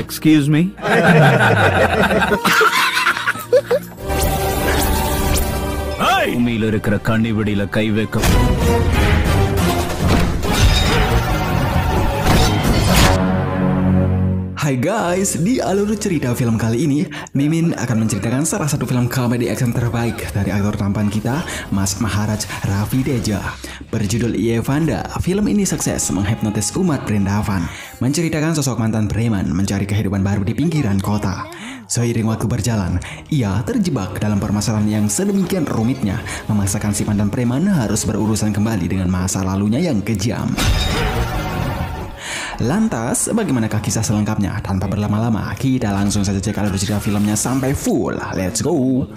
Excuse me? பூமியில இருக்கிற கண்ணிவெடியில கை வைக்க. Hai guys, di alur cerita film kali ini, Mimin akan menceritakan salah satu film komedi action terbaik dari aktor tampan kita, Mas Maharaj Raffi Teja. Berjudul Ievanda, film ini sukses menghipnotis umat Brindavan, menceritakan sosok mantan preman mencari kehidupan baru di pinggiran kota. Seiring waktu berjalan, ia terjebak dalam permasalahan yang sedemikian rumitnya, memaksakan si mantan preman harus berurusan kembali dengan masa lalunya yang kejam. Lantas, bagaimanakah kisah selengkapnya? Tanpa berlama-lama, kita langsung saja cek alur cerita filmnya sampai full. Let's go!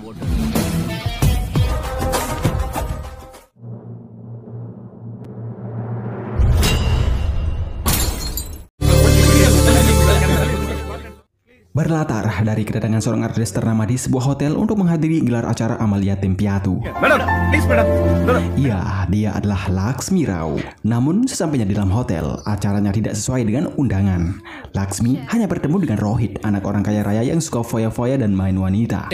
Berlatar dari kedatangan seorang artis ternama di sebuah hotel untuk menghadiri gelar acara amal yatim piatu. Ya, dia adalah Laksmi Rao. Namun sesampainya di dalam hotel, acaranya tidak sesuai dengan undangan. Laksmi hanya bertemu dengan Rohit, anak orang kaya raya yang suka foya-foya dan main wanita.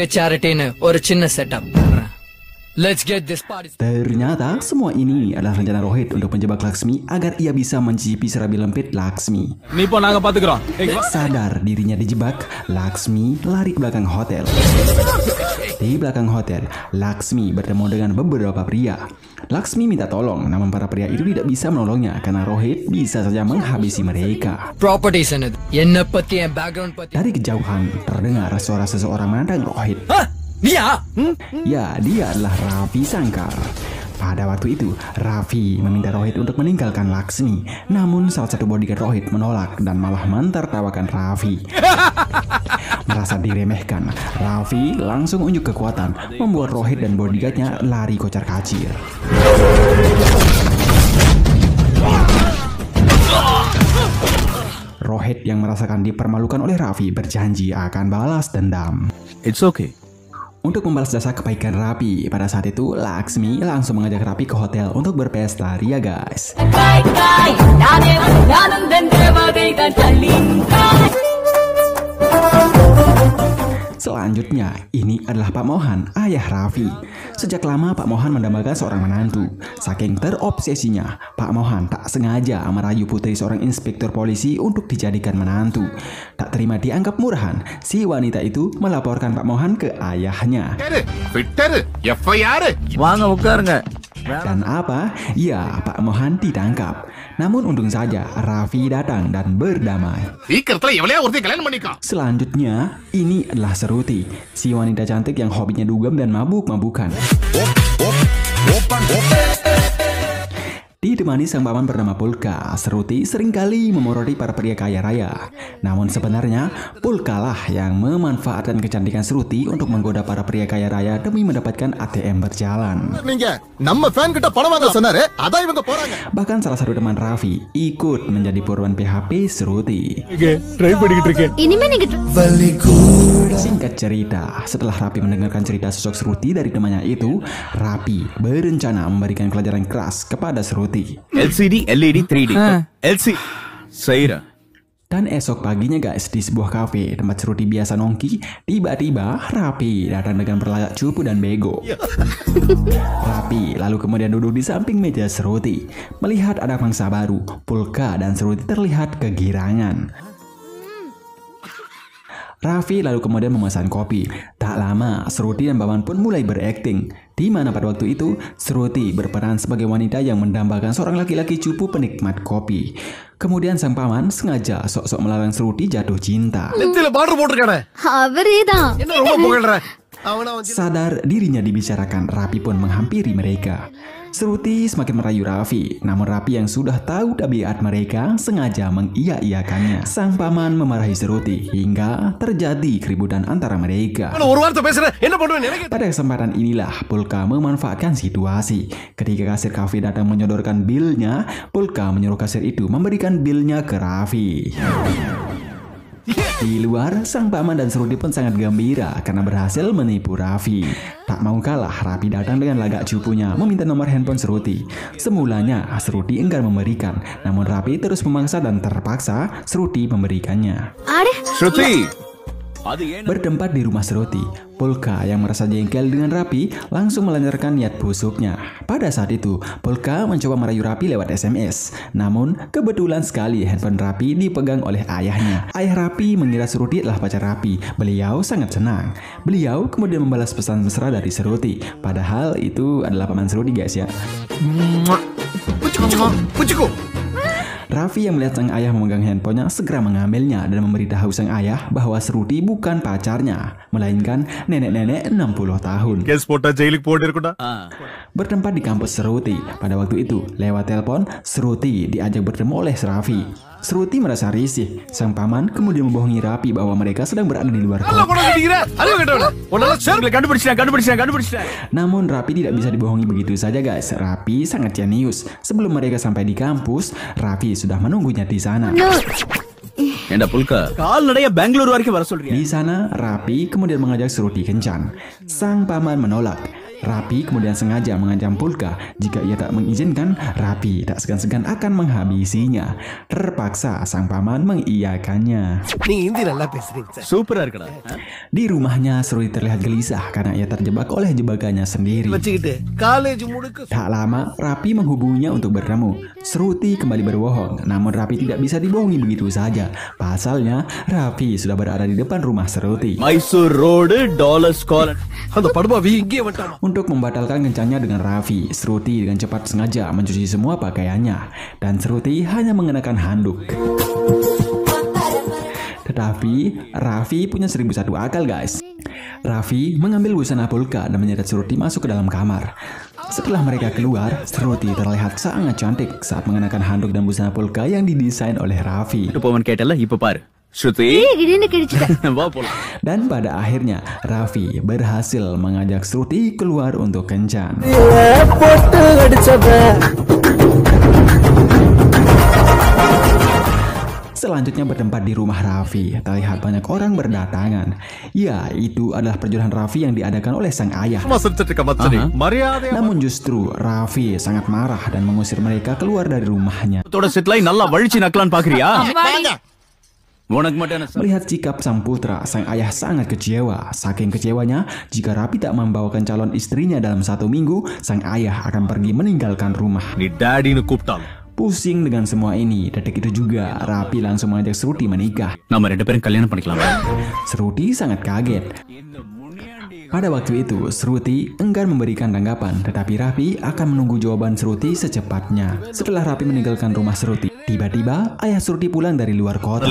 Let's get this party. Ternyata semua ini adalah rencana Rohit untuk menjebak Laksmi agar ia bisa mencicipi serabi lempit Laksmi. Sadar dirinya dijebak, Laksmi lari ke belakang hotel. Di belakang hotel, Laksmi bertemu dengan beberapa pria. Laksmi minta tolong, namun para pria itu tidak bisa menolongnya karena Rohit bisa saja menghabisi mereka. Dari kejauhan terdengar suara seseorang menantang Rohit. Dia? Ya, dia adalah Raffi Shankar. Pada waktu itu, Raffi meminta Rohit untuk meninggalkan Laksmi. Namun salah satu bodyguard Rohit menolak dan malah mentertawakan Raffi. Merasa diremehkan, Raffi langsung unjuk kekuatan, membuat Rohit dan bodyguardnya lari kocar-kacir. Rohit yang merasakan dipermalukan oleh Raffi berjanji akan balas dendam. It's okay. Untuk membalas jasa kebaikan Raffi, pada saat itu Laksmi langsung mengajak Raffi ke hotel untuk berpesta ria guys. Selanjutnya, ini adalah Pak Mohan, ayah Raffi. Sejak lama Pak Mohan mendambakan seorang menantu. Saking terobsesinya, Pak Mohan tak sengaja merayu putri seorang inspektur polisi untuk dijadikan menantu. Tak terima dianggap murahan, si wanita itu melaporkan Pak Mohan ke ayahnya. Dan apa? Ya, Pak Mohan ditangkap. Namun untung saja Raffi datang dan berdamai. Selanjutnya, ini adalah Seruti, si wanita cantik yang hobinya dugem dan mabuk-mabukan. Ditemani sang paman bernama Pulka, Seruti seringkali memoroti para pria kaya raya. Namun sebenarnya, Pulka lah yang memanfaatkan kecantikan Seruti untuk menggoda para pria kaya raya demi mendapatkan ATM berjalan. Bahkan salah satu teman Raffi ikut menjadi buruan PHP Seruti. Singkat cerita, setelah Raffi mendengarkan cerita sosok Seruti dari temannya itu, Raffi berencana memberikan pelajaran keras kepada Seruti. LCD, LED, 3D. LCD. Saira. Dan esok paginya guys, di sebuah kafe tempat Seruti biasa nongki, tiba-tiba Raffi datang dengan berlagak cupu dan bego. Raffi lalu kemudian duduk di samping meja Seruti. Melihat ada mangsa baru, Pulka dan Seruti terlihat kegirangan. Raffi lalu kemudian memesan kopi. Tak lama, Seruti dan Paman pun mulai berakting. Di mana pada waktu itu, Seruti berperan sebagai wanita yang mendambakan seorang laki-laki cupu penikmat kopi. Kemudian sang paman sengaja sok-sok melarang Seruti jatuh cinta. Sadar dirinya dibicarakan, Raffi pun menghampiri mereka. Seruti semakin merayu Raffi, namun Raffi yang sudah tahu tabiat mereka sengaja mengiya-iyakannya. Sang paman memarahi Seruti hingga terjadi keributan antara mereka. Pada kesempatan inilah Pulka memanfaatkan situasi. Ketika kasir kafe datang menyodorkan bilnya, Pulka menyuruh kasir itu memberikan bilnya ke Raffi. Di luar, sang paman dan Shruti pun sangat gembira karena berhasil menipu Raffi. Tak mau kalah, Raffi datang dengan lagak cupunya meminta nomor handphone Shruti. Semulanya, Shruti enggan memberikan, namun Raffi terus memaksa dan terpaksa Shruti memberikannya. Shruti. Bertempat di rumah Shruti, Polka yang merasa jengkel dengan Raffi langsung melancarkan niat busuknya. Pada saat itu, Polka mencoba merayu Raffi lewat SMS. Namun, kebetulan sekali handphone Raffi dipegang oleh ayahnya. Ayah Raffi mengira Shruti adalah pacar Raffi. Beliau sangat senang. Beliau kemudian membalas pesan mesra dari Shruti. Padahal itu adalah paman Shruti, guys ya. Raffi yang melihat sang ayah memegang handphonenya segera mengambilnya dan memberitahu sang ayah bahwa Shruti bukan pacarnya, melainkan nenek-nenek 60 tahun. Bertempat di kampus Shruti, pada waktu itu, lewat telepon, Shruti diajak bertemu oleh Raffi. Shruti merasa risih. Sang paman kemudian membohongi Raffi bahwa mereka sedang berada di luar kota. Namun Raffi tidak bisa dibohongi begitu saja, guys. Raffi sangat jenius. Sebelum mereka sampai di kampus, Raffi sudah menunggunya di sana. Di sana, Raffi kemudian mengajak Shruti kencan. Sang paman menolak. Raffi kemudian sengaja mengancam Polka jika ia tak mengizinkan, Raffi tak segan-segan akan menghabisinya. Terpaksa sang paman mengiyakannya. Di rumahnya, Shruti terlihat gelisah karena ia terjebak oleh jebakannya sendiri. Tak lama, Raffi menghubunginya untuk bertemu. Shruti kembali berbohong, namun Raffi tidak bisa dibohongi begitu saja. Pasalnya, Raffi sudah berada di depan rumah Shruti. Mysore Road, Dollars Call. Untuk membatalkan kencannya dengan Raffi, Shruti dengan cepat sengaja mencuci semua pakaiannya, dan Shruti hanya mengenakan handuk. Tetapi Raffi punya 1001 akal, guys. Raffi mengambil busana Polka dan menyeret Shruti masuk ke dalam kamar. Setelah mereka keluar, Shruti terlihat sangat cantik saat mengenakan handuk dan busana Polka yang didesain oleh Raffi. Shruti. Dan pada akhirnya, Raffi berhasil mengajak Shruti keluar untuk kencan. Selanjutnya bertempat di rumah Raffi, terlihat banyak orang berdatangan. Ya, itu adalah perjodohan Raffi yang diadakan oleh sang ayah. Namun justru Raffi sangat marah dan mengusir mereka keluar dari rumahnya. Melihat sikap sang putra, sang ayah sangat kecewa. Saking kecewanya, jika Raffi tak membawakan calon istrinya dalam 1 minggu, sang ayah akan pergi meninggalkan rumah. Pusing dengan semua ini, detik itu juga Raffi langsung mengajak Shruti menikah. Shruti sangat kaget. Pada waktu itu, Shruti enggan memberikan tanggapan, tetapi Raffi akan menunggu jawaban Shruti secepatnya. Setelah Raffi meninggalkan rumah Shruti, tiba-tiba ayah Shruti pulang dari luar kota.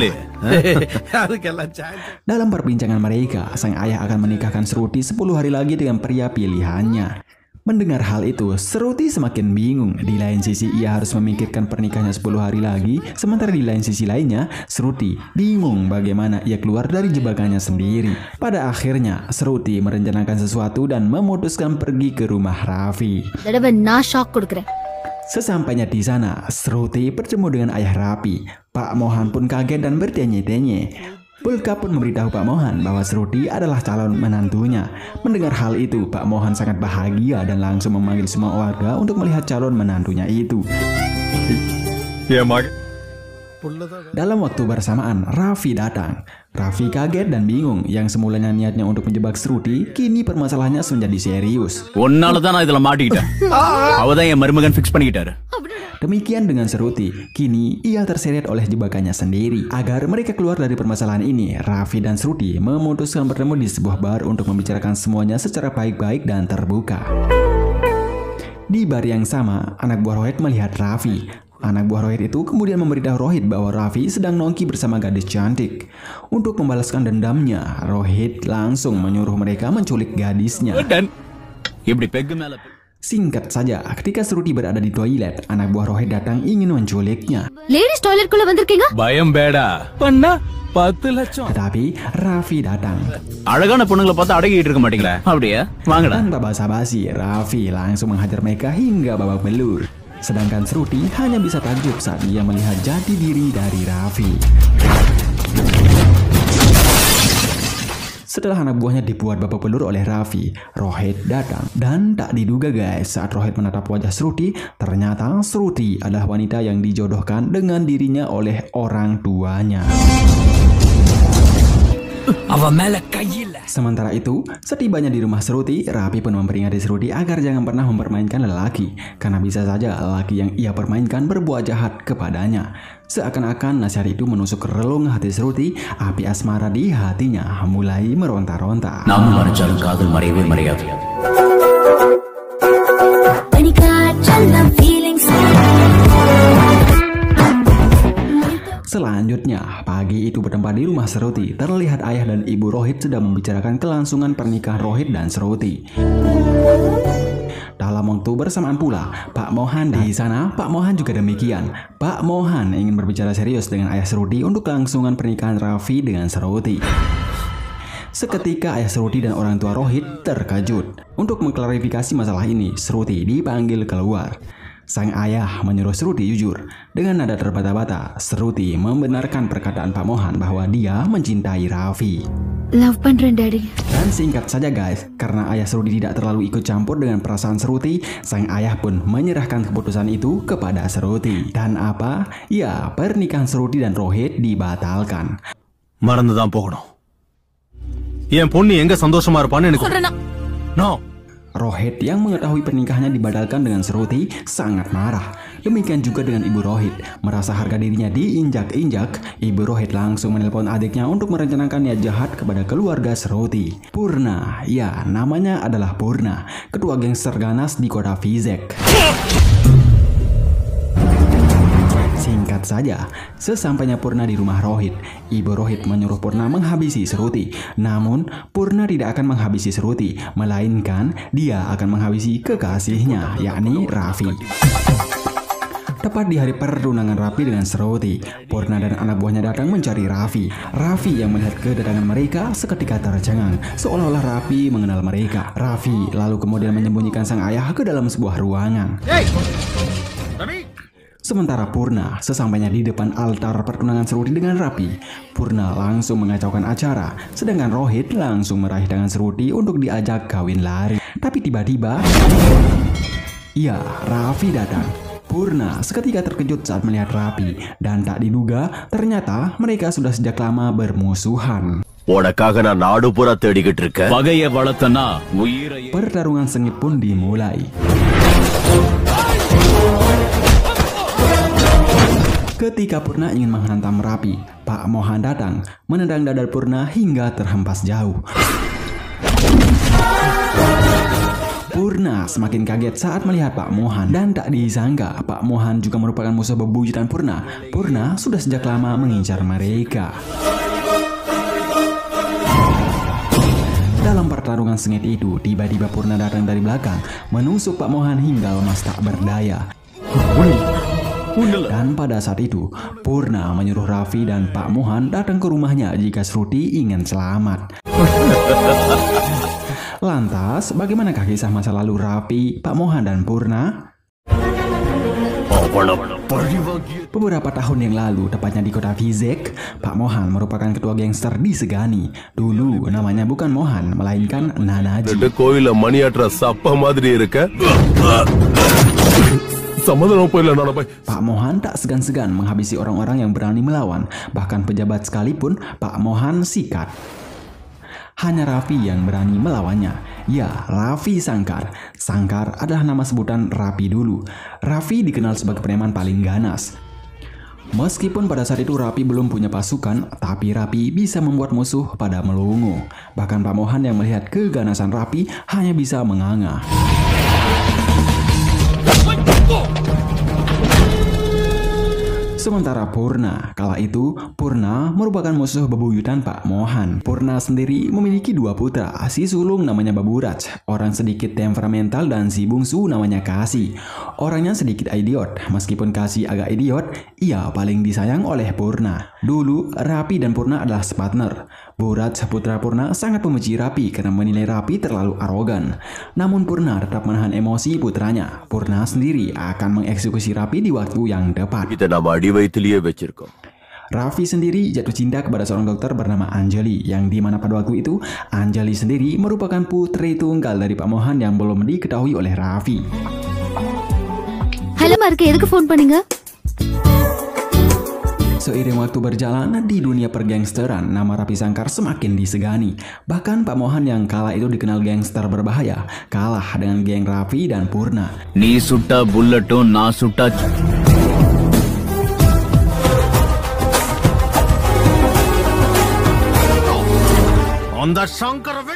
Dalam perbincangan mereka, sang ayah akan menikahkan Shruti 10 hari lagi dengan pria pilihannya. Mendengar hal itu, Shruti semakin bingung. Di lain sisi, ia harus memikirkan pernikahannya 10 hari lagi. Sementara di lain sisi lainnya, Shruti bingung bagaimana ia keluar dari jebakannya sendiri. Pada akhirnya, Shruti merencanakan sesuatu dan memutuskan pergi ke rumah Raffi. Sesampainya di sana, Shruti bertemu dengan ayah Raffi. Pak Mohan pun kaget dan bertanya-tanya. Polka pun memberitahu Pak Mohan bahwa Shruti adalah calon menantunya. Mendengar hal itu, Pak Mohan sangat bahagia dan langsung memanggil semua warga untuk melihat calon menantunya itu. Dalam waktu bersamaan, Raffi datang. Raffi kaget dan bingung. Yang semulanya niatnya untuk menjebak Shruti, kini permasalahannya menjadi serius. Demikian dengan Shruti, kini ia terseret oleh jebakannya sendiri. Agar mereka keluar dari permasalahan ini, Raffi dan Shruti memutuskan bertemu di sebuah bar untuk membicarakan semuanya secara baik-baik dan terbuka. Di bar yang sama, anak buah Rohit melihat Raffi. Anak buah Rohit itu kemudian memberitahu Rohit bahwa Raffi sedang nongki bersama gadis cantik. Untuk membalaskan dendamnya, Rohit langsung menyuruh mereka menculik gadisnya. Singkat saja, ketika Shruti berada di toilet, anak buah Rohit datang ingin menculiknya. Ladies toilet kulla vandirkeenga? Bayam beda. Panna 10 லட்சம். Tetapi Raffi datang. அழகான பொண்ணுங்களை பார்த்து அடங்கிட்டு இருக்க மாட்டீங்களா? அப்படியே வாங்கடா. Tanpa basa-basi, Raffi langsung menghajar mereka hingga babak belur. Sedangkan Shruti hanya bisa takjub saat dia melihat jati diri dari Raffi. Setelah anak buahnya dibuat babak belur oleh Raffi, Rohit datang. Dan tak diduga guys, saat Rohit menatap wajah Shruti, ternyata Shruti adalah wanita yang dijodohkan dengan dirinya oleh orang tuanya. Sementara itu, setibanya di rumah Shruti, Raffi pun memperingatkan Shruti agar jangan pernah mempermainkan lelaki, karena bisa saja lelaki yang ia permainkan berbuat jahat kepadanya. Seakan-akan nasihat itu menusuk ke relung hati Shruti, api asmara di hatinya mulai meronta-ronta. Selanjutnya, pagi itu bertempat di rumah Shruti, terlihat ayah dan ibu Rohit sedang membicarakan kelangsungan pernikahan Rohit dan Shruti. Dalam waktu bersamaan pula, Pak Mohan di sana. Pak Mohan juga demikian. Pak Mohan ingin berbicara serius dengan ayah Shruti untuk kelangsungan pernikahan Raffi dengan Shruti. Seketika ayah Shruti dan orang tua Rohit terkejut. Untuk mengklarifikasi masalah ini, Shruti dipanggil keluar. Sang ayah menyuruh Shruti jujur. Dengan nada terbata-bata, Shruti membenarkan perkataan Pak Mohan bahwa dia mencintai Raffi. Love Pandran Daddy. Dan singkat saja guys, karena ayah Shruti tidak terlalu ikut campur dengan perasaan Shruti, sang ayah pun menyerahkan keputusan itu kepada Shruti. Dan apa? Ya, pernikahan Shruti dan Rohit dibatalkan. மறந்துதான் போகணும். என் பொண்ணு எங்க சந்தோஷமா இருப்பான்னு எனக்கு. No. Rohit yang mengetahui pernikahannya dibatalkan dengan Shruti sangat marah. Demikian juga dengan ibu Rohit. Merasa harga dirinya diinjak-injak, ibu Rohit langsung menelpon adiknya untuk merencanakan niat jahat kepada keluarga Shruti. Purna, ya namanya adalah Purna, ketua gangster ganas di kota Vizek. Singkat saja, sesampainya Purna di rumah Rohit, ibu Rohit menyuruh Purna menghabisi Shruti. Namun, Purna tidak akan menghabisi Shruti, melainkan dia akan menghabisi kekasihnya, yakni Raffi. Tepat di hari pertunangan Raffi dengan Shruti, Purna dan anak buahnya datang mencari Raffi. Raffi yang melihat kedatangan mereka seketika tercengang, seolah-olah Raffi mengenal mereka. Raffi lalu kemudian menyembunyikan sang ayah ke dalam sebuah ruangan. Sementara Purna, sesampainya di depan altar pertunangan Shruti dengan Raffi, Purna langsung mengacaukan acara, sedangkan Rohit langsung meraih tangan Shruti untuk diajak kawin lari. Tapi tiba-tiba, ya, Raffi datang. Purna seketika terkejut saat melihat Raffi, dan tak diduga ternyata mereka sudah sejak lama bermusuhan. Pertarungan sengit pun dimulai. Ketika Purna ingin menghantam Raffi, Pak Mohan datang, menendang dada Purna hingga terhempas jauh. Purna semakin kaget saat melihat Pak Mohan, dan tak disangka Pak Mohan juga merupakan musuh bebuyutan Purna. Purna sudah sejak lama mengincar mereka. Dalam pertarungan sengit itu, tiba-tiba Purna datang dari belakang, menusuk Pak Mohan hingga lemas tak berdaya. Dan pada saat itu, Purna menyuruh Raffi dan Pak Mohan datang ke rumahnya jika Shruti ingin selamat. Lantas, bagaimanakah kisah masa lalu Raffi, Pak Mohan, dan Purna? Beberapa tahun yang lalu, tepatnya di kota Vizek, Pak Mohan merupakan ketua gangster di Segani. Dulu namanya bukan Mohan, melainkan Nanaji. Pak Mohan tak segan-segan menghabisi orang-orang yang berani melawan. Bahkan pejabat sekalipun Pak Mohan sikat. Hanya Raffi yang berani melawannya. Ya, Raffi Sangkar. Sangkar adalah nama sebutan Raffi dulu. Raffi dikenal sebagai preman paling ganas. Meskipun pada saat itu Raffi belum punya pasukan, tapi Raffi bisa membuat musuh pada melongo. Bahkan Pak Mohan yang melihat keganasan Raffi hanya bisa menganga. Sementara Purna, kala itu Purna merupakan musuh bebuyutan Pak Mohan. Purna sendiri memiliki dua putra, si sulung namanya Baburaj, orang sedikit temperamental, dan si bungsu namanya Kasi. Orangnya sedikit idiot, meskipun Kasi agak idiot, ia paling disayang oleh Purna. Dulu Raffi dan Purna adalah separtner. Buraj, putra Purna, sangat membenci Raffi karena menilai Raffi terlalu arogan. Namun Purna tetap menahan emosi putranya. Purna sendiri akan mengeksekusi Raffi di waktu yang tepat. Raffi sendiri jatuh cinta kepada seorang dokter bernama Anjali, yang dimana pada waktu itu Anjali sendiri merupakan putri tunggal dari Pak Mohan yang belum diketahui oleh Raffi. Hello mark எதுக்கு ஃபோன் பண்ணீங்க? Seiring waktu berjalan, di dunia pergangsteran, nama Raffi Sangkar semakin disegani. Bahkan Pak Mohan yang kala itu dikenal gangster berbahaya, kalah dengan geng Raffi dan Purna. నీ సుట్టా బుల్లెట్ నా సుట్టా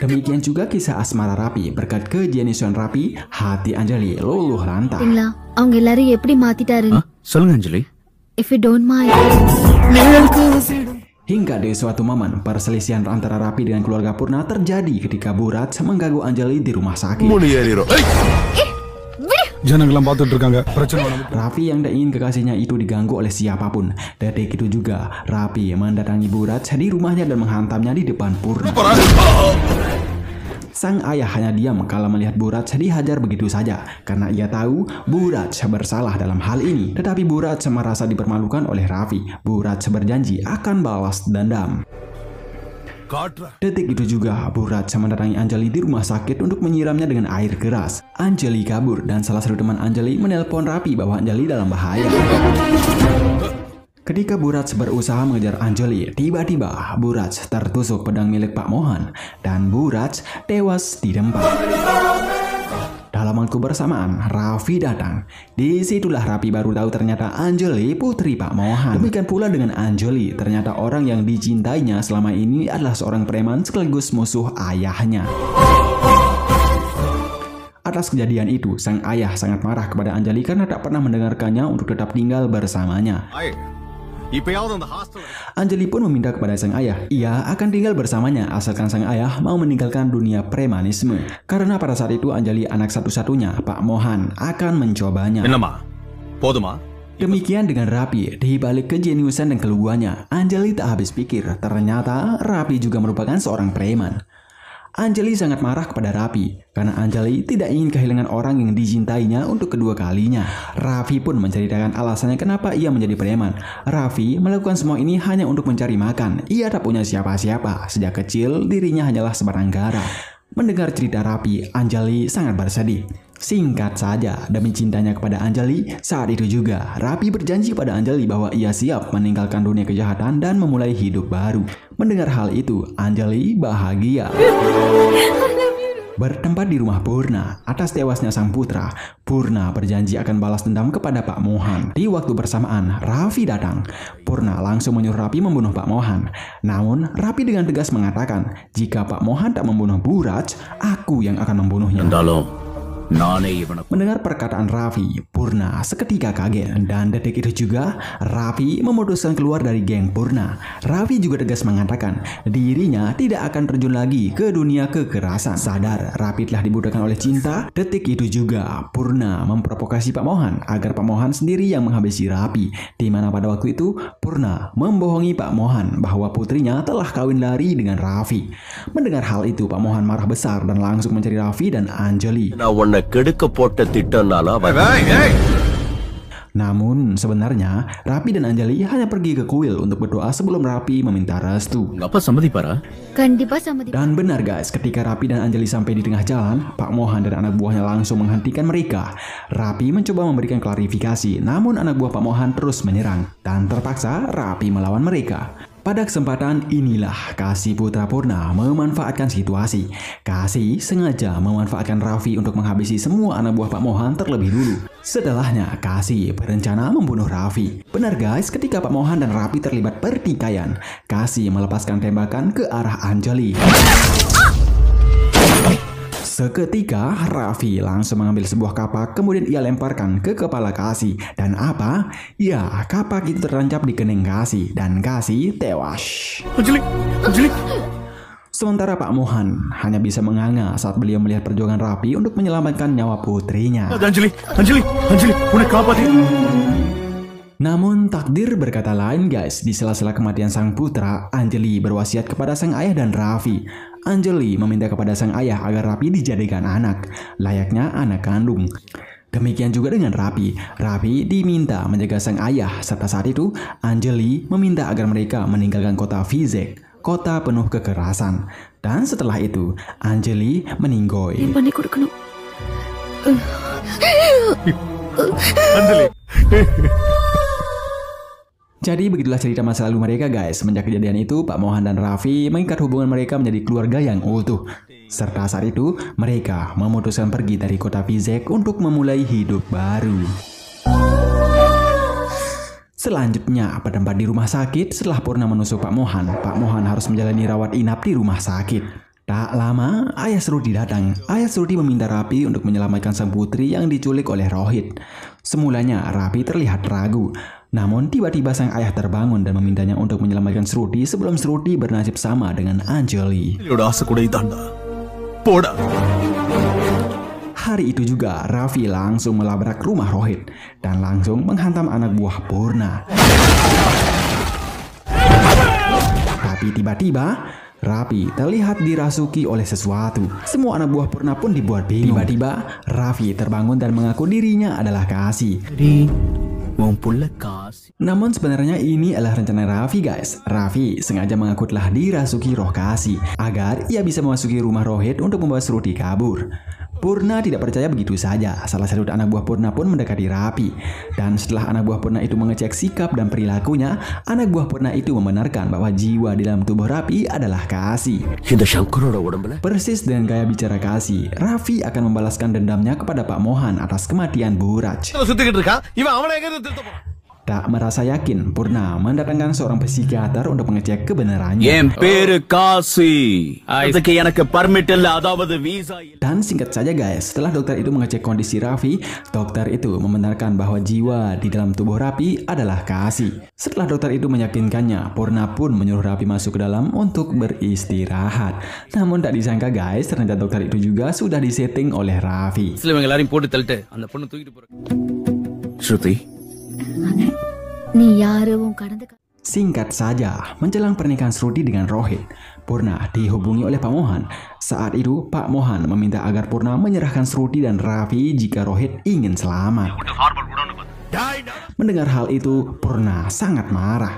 Demikian juga kisah asmara Raffi. Berkat kejeniusan Raffi, hati Anjali luluh lantak. சரிங்களா? அவங்க எல்லாரும் எப்படி மாத்திட்டாரு? சொல்லுங்க அஞ்சலி. If you don't mind. Hingga di suatu momen, perselisihan antara Raffi dengan keluarga Purna terjadi ketika Burat mengganggu Anjali di rumah sakit. ஜனங்களாம் பார்த்துட்டு இருக்காங்க பிரச்சனை Raffi yang tak ingin kekasihnya itu diganggu oleh siapapun. Detik itu juga, Raffi mendatangi Burat di rumahnya dan menghantamnya di depan Purna. Sang ayah hanya diam kalau melihat Burat dihajar begitu saja, karena ia tahu Burat bersalah dalam hal ini. Tetapi Burat merasa dipermalukan oleh Raffi. Burat berjanji akan balas dendam. Detik itu juga Burat mendatangi Anjali di rumah sakit untuk menyiramnya dengan air keras. Anjali kabur dan salah satu teman Anjali menelpon Raffi bahwa Anjali dalam bahaya. Ketika Burat berusaha mengejar Anjali, tiba-tiba Burat tertusuk pedang milik Pak Mohan dan Burat tewas di tempat. Dalam waktu bersamaan, Raffi datang. Disitulah Raffi baru tahu ternyata Anjali putri Pak Mohan. Demikian pula dengan Anjali, ternyata orang yang dicintainya selama ini adalah seorang preman sekaligus musuh ayahnya. Atas kejadian itu, sang ayah sangat marah kepada Anjali karena tak pernah mendengarkannya untuk tetap tinggal bersamanya. Anjali pun meminta kepada sang ayah, ia akan tinggal bersamanya asalkan sang ayah mau meninggalkan dunia premanisme. Karena pada saat itu Anjali anak satu-satunya, Pak Mohan akan mencobanya. Demikian dengan Raffi, di balik kejeniusan dan keluguannya, Anjali tak habis pikir, ternyata Raffi juga merupakan seorang preman. Anjali sangat marah kepada Raffi karena Anjali tidak ingin kehilangan orang yang dicintainya untuk kedua kalinya. Raffi pun menceritakan alasannya kenapa ia menjadi preman. Raffi melakukan semua ini hanya untuk mencari makan. Ia tak punya siapa-siapa. Sejak kecil dirinya hanyalah sebatang kara. Mendengar cerita Raffi, Anjali sangat bersedih. Singkat saja, demi cintanya kepada Anjali, saat itu juga Raffi berjanji pada Anjali bahwa ia siap meninggalkan dunia kejahatan dan memulai hidup baru. Mendengar hal itu, Anjali bahagia. Bertempat di rumah Purna, atas tewasnya sang putra, Purna berjanji akan balas dendam kepada Pak Mohan. Di waktu bersamaan, Raffi datang. Purna langsung menyuruh Raffi membunuh Pak Mohan. Namun, Raffi dengan tegas mengatakan, jika Pak Mohan tak membunuh Burat, aku yang akan membunuhnya. Mendengar perkataan Raffi, Purna seketika kaget dan detik itu juga Raffi memutuskan keluar dari geng Purna. Raffi juga tegas mengatakan dirinya tidak akan terjun lagi ke dunia kekerasan. Sadar Raffi telah dibudakkan oleh cinta, detik itu juga Purna memprovokasi Pak Mohan agar Pak Mohan sendiri yang menghabisi Raffi. Di mana pada waktu itu Purna membohongi Pak Mohan bahwa putrinya telah kawin lari dengan Raffi. Mendengar hal itu Pak Mohan marah besar dan langsung mencari Raffi dan Anjali. Namun sebenarnya Raffi dan Anjali hanya pergi ke kuil untuk berdoa sebelum Raffi meminta restu. கண்டிப்பா சம்மதி. Dan benar guys, ketika Raffi dan Anjali sampai di tengah jalan, Pak Mohan dan anak buahnya langsung menghentikan mereka. Raffi mencoba memberikan klarifikasi, namun anak buah Pak Mohan terus menyerang dan terpaksa Raffi melawan mereka. Pada kesempatan inilah Kasih putra Purna memanfaatkan situasi. Kasih sengaja memanfaatkan Raffi untuk menghabisi semua anak buah Pak Mohan terlebih dulu. Setelahnya Kasih berencana membunuh Raffi. Benar guys, ketika Pak Mohan dan Raffi terlibat pertikaian, Kasih melepaskan tembakan ke arah Anjali. Seketika Raffi langsung mengambil sebuah kapak, kemudian ia lemparkan ke kepala Kasih. Dan apa? Ya, kapak itu tertancap di kening Kasih dan Kasih tewas. Anjali. Sementara Pak Mohan hanya bisa menganga saat beliau melihat perjuangan Raffi untuk menyelamatkan nyawa putrinya. Anjali, udah kapan ya? Namun takdir berkata lain guys. Di sela-sela kematian sang putra, Anjali berwasiat kepada sang ayah dan Raffi. Anjali meminta kepada sang ayah agar Raffi dijadikan anak, layaknya anak kandung. Demikian juga dengan Rapi. Rapi diminta menjaga sang ayah, serta saat itu Anjali meminta agar mereka meninggalkan kota Vizek, kota penuh kekerasan. Dan setelah itu, Anjali meninggoy. பணி கொடுக்கணும் Jadi begitulah cerita masa lalu mereka guys. Semenjak kejadian itu, Pak Mohan dan Raffi mengikat hubungan mereka menjadi keluarga yang utuh. Serta saat itu, mereka memutuskan pergi dari kota Vizek untuk memulai hidup baru. Selanjutnya, bertempat di rumah sakit setelah Purna menusuk Pak Mohan harus menjalani rawat inap di rumah sakit. Tak lama, Ayah Sruti datang. Ayah Sruti meminta Rapi untuk menyelamatkan sang putri yang diculik oleh Rohit. Semulanya, Rapi terlihat ragu. Namun tiba-tiba sang ayah terbangun dan memintanya untuk menyelamatkan Sruti sebelum Sruti bernasib sama dengan Anjali. Hari itu juga Raffi langsung melabrak rumah Rohit dan langsung menghantam anak buah Purna. Tapi tiba-tiba Raffi terlihat dirasuki oleh sesuatu. Semua anak buah Purna pun dibuat bingung. Tiba-tiba Raffi terbangun dan mengaku dirinya adalah Kasih. Namun sebenarnya ini adalah rencana Raffi guys. Raffi sengaja mengaku telah dirasuki roh Kasih agar ia bisa memasuki rumah Rohit untuk membawa Sruti kabur. Purna tidak percaya begitu saja. Salah satu anak buah Purna pun mendekati Raffi. Dan setelah anak buah Purna itu mengecek sikap dan perilakunya, anak buah Purna itu membenarkan bahwa jiwa di dalam tubuh Raffi adalah Kasih. Persis dengan gaya bicara Kasih, Raffi akan membalaskan dendamnya kepada Pak Mohan atas kematian Buraj. Tak merasa yakin, Purna mendatangkan seorang psikiater untuk mengecek kebenarannya. Dan singkat saja guys, setelah dokter itu mengecek kondisi Raffi, dokter itu membenarkan bahwa jiwa di dalam tubuh Raffi adalah Kasih. Setelah dokter itu meyakinkannya, Purna pun menyuruh Raffi masuk ke dalam untuk beristirahat. Namun tak disangka guys, ternyata dokter itu juga sudah disetting oleh Raffi. Shruti, நீ யாரு உன் கடந்த Singkat saja, menjelang pernikahan Sruti dengan Rohit, Purna dihubungi oleh Pak Mohan. Saat itu, Pak Mohan meminta agar Purna menyerahkan Sruti dan Raffi jika Rohit ingin selamat. Mendengar hal itu, Purna sangat marah.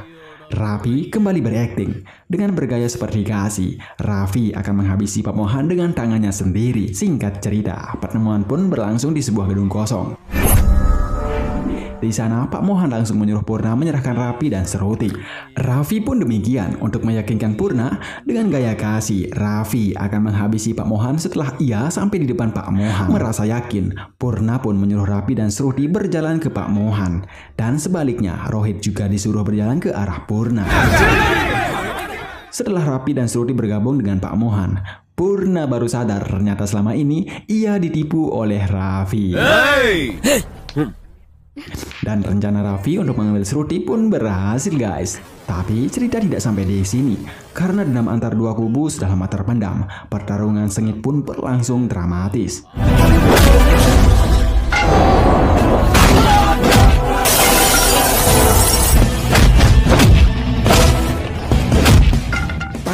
Raffi kembali berakting. Dengan bergaya seperti Kasih, Raffi akan menghabisi Pak Mohan dengan tangannya sendiri. Singkat cerita, pertemuan pun berlangsung di sebuah gedung kosong. Di sana, Pak Mohan langsung menyuruh Purna menyerahkan Raffi dan Sruti. Raffi pun demikian. Untuk meyakinkan Purna, dengan gaya Kasih, Raffi akan menghabisi Pak Mohan setelah ia sampai di depan Pak Mohan. Merasa yakin, Purna pun menyuruh Raffi dan Sruti berjalan ke Pak Mohan. Dan sebaliknya, Rohit juga disuruh berjalan ke arah Purna. Setelah Raffi dan Sruti bergabung dengan Pak Mohan, Purna baru sadar ternyata selama ini ia ditipu oleh Raffi. Dan rencana Raffi untuk mengambil Sruti pun berhasil guys. Tapi cerita tidak sampai di sini. Karena dendam antar dua kubu sudah lama terpendam, pertarungan sengit pun berlangsung dramatis.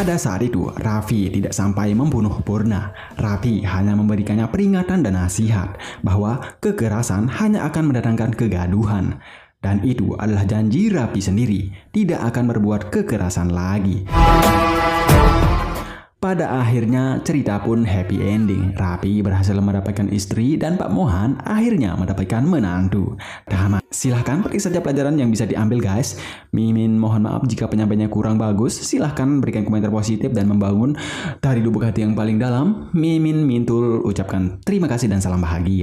Pada saat itu, Raffi tidak sampai membunuh Purna. Raffi hanya memberikannya peringatan dan nasihat bahwa kekerasan hanya akan mendatangkan kegaduhan. Dan itu adalah janji Raffi sendiri, tidak akan berbuat kekerasan lagi. Pada akhirnya cerita pun happy ending. Raffi berhasil mendapatkan istri dan Pak Mohan akhirnya mendapatkan menantu. Tamat. Silahkan pakai saja pelajaran yang bisa diambil guys. Mimin mohon maaf jika penyampaiannya kurang bagus. Silahkan berikan komentar positif dan membangun dari lubuk hati yang paling dalam. Mimin Mintul ucapkan terima kasih dan salam bahagia.